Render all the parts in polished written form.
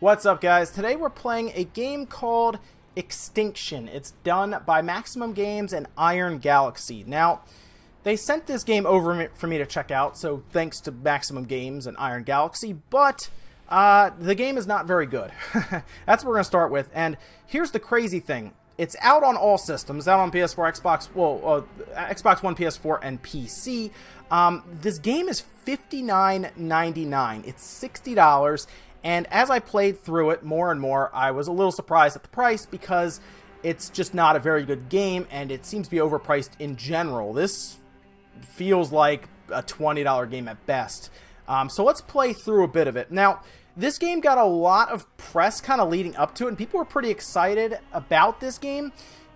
What's up, guys? Today we're playing a game called Extinction. It's done by Maximum Games and Iron Galaxy. Now, they sent this game over for me to check out, so thanks to Maximum Games and Iron Galaxy, but the game is not very good. That's what we're going to start with, and here's the crazy thing. It's out on all systems, out on PS4, Xbox One, PS4, and PC. This game is $59.99. It's $60, and as I played through it more and more, I was a little surprised at the price because it's just not a very good game, and it seems to be overpriced in general. This feels like a $20 game at best. So let's play through a bit of it. Now, this game got a lot of press kind of leading up to it, and people were pretty excited about this game,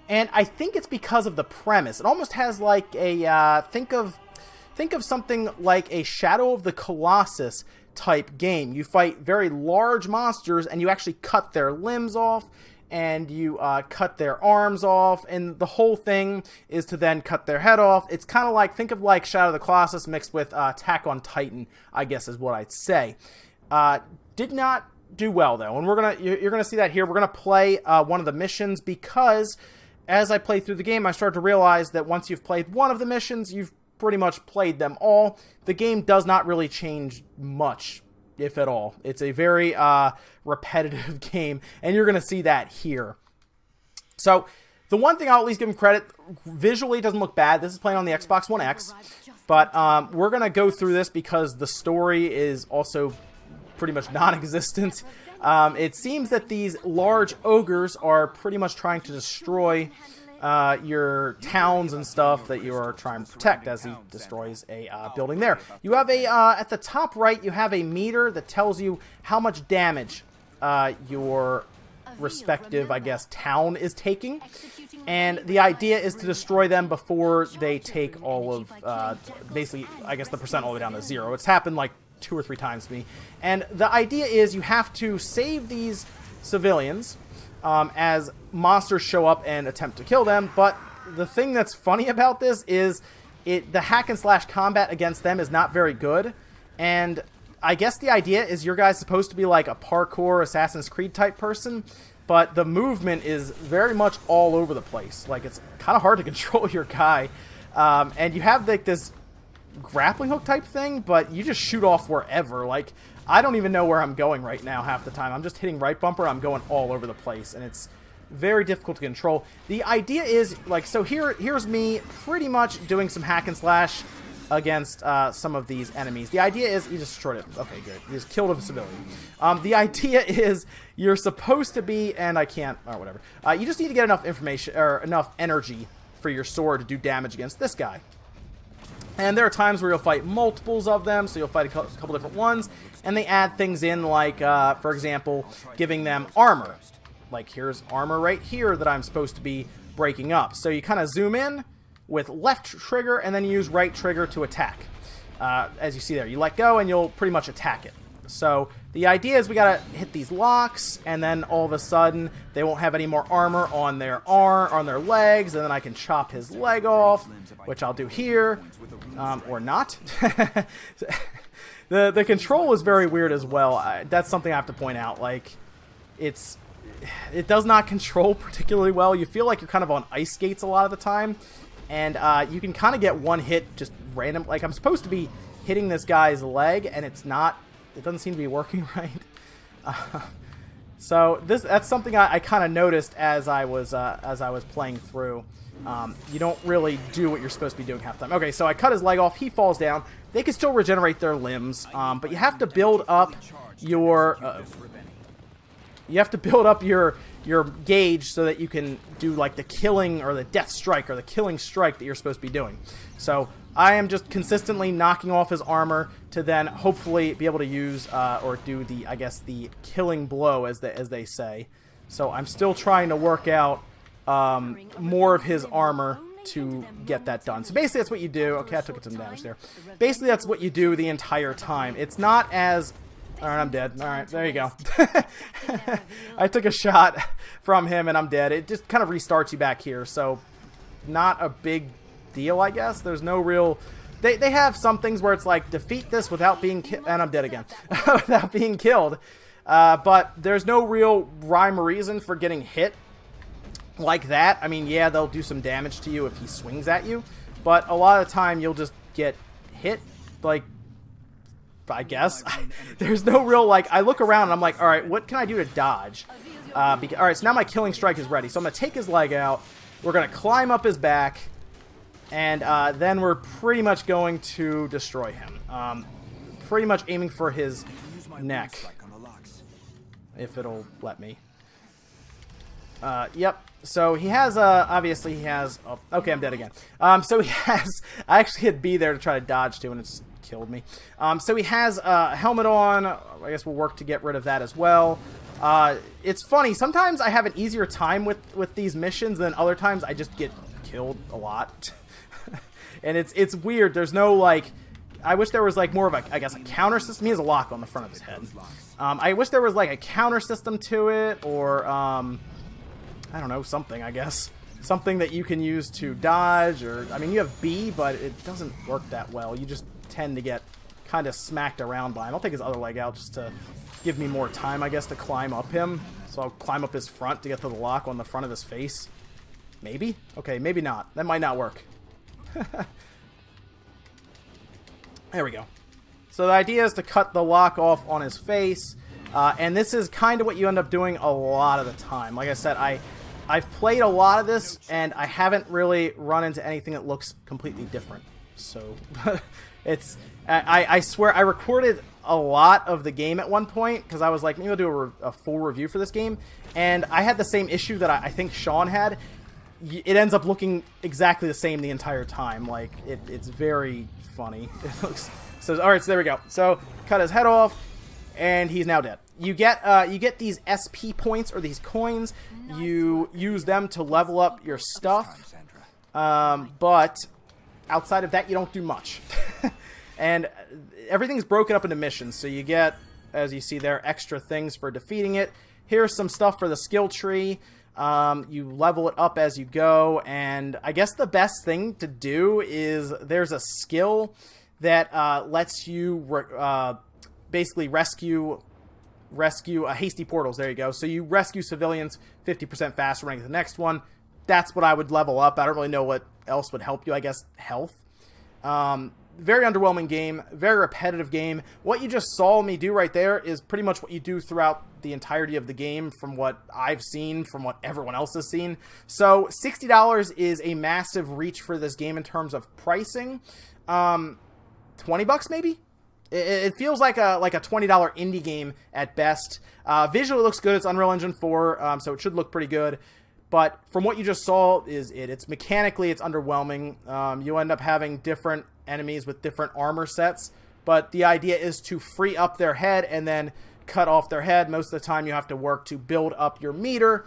and I think it's because of the premise. It almost has like a, think of something like a Shadow of the Colossus type game. You fight very large monsters, and you actually cut their limbs off, and you cut their arms off, and the whole thing is to then cut their head off. It's kind of like, think of like Shadow of the Colossus mixed with Attack on Titan, I guess is what I'd say. Did not do well though, and you're gonna see that here. We're gonna play one of the missions because as I play through the game, I started to realize that once you've played one of the missions, you've pretty much played them all. The game does not really change much, if at all. It's a very repetitive game, and you're gonna see that here. So the one thing I'll at least give them credit, visually it doesn't look bad. This is playing on the Xbox One X, but we're gonna go through this because the story is also pretty much non-existent. It seems that these large ogres are pretty much trying to destroy your towns and stuff that you are trying to protect as he destroys a building there. You have a, at the top right, you have a meter that tells you how much damage your respective, I guess, town is taking. And the idea is to destroy them before they take all of, basically, I guess, the percent all the way down to 0. It's happened like 2 or 3 times to me. And the idea is you have to save these civilians as monsters show up and attempt to kill them. But the thing that's funny about this is the hack and slash combat against them is not very good. And I guess the idea is your guy's supposed to be like a parkour Assassin's Creed type person, but the movement is very much all over the place. Like, it's kind of hard to control your guy. And you have like this grappling hook type thing, but you just shoot off wherever. Like, I don't even know where I'm going right now half the time. I'm just hitting right bumper, I'm going all over the place, and it's very difficult to control. The idea is, like, so here's me pretty much doing some hack and slash against some of these enemies. The idea is, you just destroyed it. Okay, good. You just killed a civilian. The idea is you're supposed to be, and I can't, or whatever. You just need to get enough information, or enough energy for your sword to do damage against this guy. And there are times where you'll fight multiples of them, so you'll fight a couple different ones, and they add things in like, for example, giving them armor. Like, here's armor right here that I'm supposed to be breaking up. So you kind of zoom in with left trigger, and then you use right trigger to attack. As you see there, you let go, and you'll pretty much attack it. So the idea is we gotta hit these locks, and then all of a sudden they won't have any more armor on their on their legs, and then I can chop his leg off, which I'll do here, or not. The control is very weird as well. That's something I have to point out. Like, it does not control particularly well. You feel like you're kind of on ice skates a lot of the time, and you can kind of get one hit just random. Like, I'm supposed to be hitting this guy's leg, and it's not. It doesn't seem to be working right. So that's something I kind of noticed as I was playing through. You don't really do what you're supposed to be doing half the time. Okay, so I cut his leg off. He falls down. They can still regenerate their limbs, but you have to build up your your gauge so that you can do like the killing or the death strike or the killing strike that you're supposed to be doing. So I am just consistently knocking off his armor to then hopefully be able to use or do the, I guess, the killing blow as they say. So I'm still trying to work out more of his armor to get that done. So basically that's what you do. Okay, I took some damage there. Basically that's what you do the entire time. It's not as... Alright, I'm dead. Alright, there you go. I took a shot from him and I'm dead. It just kind of restarts you back here, so not a big deal, I guess. There's no real... They have some things where it's like, defeat this without being killed, and I'm dead again. Without being killed. But there's no real rhyme or reason for getting hit like that. I mean, yeah, they'll do some damage to you if he swings at you, but a lot of the time you'll just get hit, like, I guess. There's no real, like, I look around and I'm like, alright, what can I do to dodge? Alright, so now my killing strike is ready. So I'm going to take his leg out, we're going to climb up his back, and then we're pretty much going to destroy him. Pretty much aiming for his neck, if it'll let me. Yep. So he has, obviously he has, oh, okay, I'm dead again. So he has, I actually hit B there to try to dodge to, and it just killed me. So he has a helmet on. I guess we'll work to get rid of that as well. It's funny, sometimes I have an easier time with these missions than other times I just get killed a lot. And it's weird, there's no, like, I wish there was, like, more of a, I guess, a counter system. He has a lock on the front of his head. I wish there was, like, a counter system to it, or, I don't know, something, I guess. Something that you can use to dodge, or, I mean, you have B, but it doesn't work that well. You just tend to get kind of smacked around by him. I'll take his other leg out just to give me more time, I guess, to climb up him. So I'll climb up his front to get to the lock on the front of his face. Maybe? Okay, maybe not. That might not work. There we go. So the idea is to cut the lock off on his face, and this is kind of what you end up doing a lot of the time. Like I said, I've played a lot of this, and I haven't really run into anything that looks completely different. So, I swear, I recorded a lot of the game at one point, because I was like, maybe I'll do a full review for this game, and I had the same issue that I think Sean had. It ends up looking exactly the same the entire time. Like, it's very funny. It looks... So, alright, so there we go. So, cut his head off, and he's now dead. You get these SP points, or these coins. You use them to level up your stuff, but outside of that, you don't do much. And everything's broken up into missions, so you get, as you see there, extra things for defeating it. Here's some stuff for the skill tree. You level it up as you go, and I guess the best thing to do is there's a skill that lets you basically rescue hasty portals. There you go. So you rescue civilians 50% faster running to the next one. That's what I would level up. I don't really know what else would help you. I guess health. Very underwhelming game. Very repetitive game. What you just saw me do right there is pretty much what you do throughout the entirety of the game, from what I've seen, from what everyone else has seen. So $60 is a massive reach for this game in terms of pricing. 20 bucks maybe? It feels like a $20 indie game at best. Visually, it looks good. It's Unreal Engine 4, so it should look pretty good. But from what you just saw, it's mechanically, it's underwhelming. You end up having different enemies with different armor sets, but the idea is to free up their head and then cut off their head. Most of the time, you have to work to build up your meter,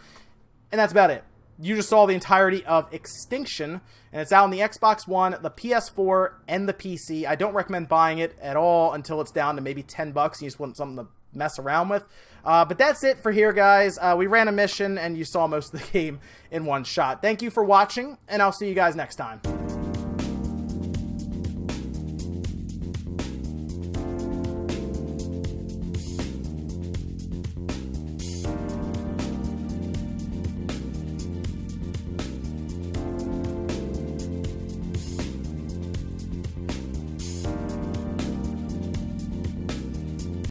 and that's about it. You just saw the entirety of Extinction, and it's out on the Xbox One, the PS4, and the PC. I don't recommend buying it at all until it's down to maybe 10 bucks and you just want something to mess around with. But that's it for here, guys. We ran a mission, and you saw most of the game in one shot. Thank you for watching, and I'll see you guys next time.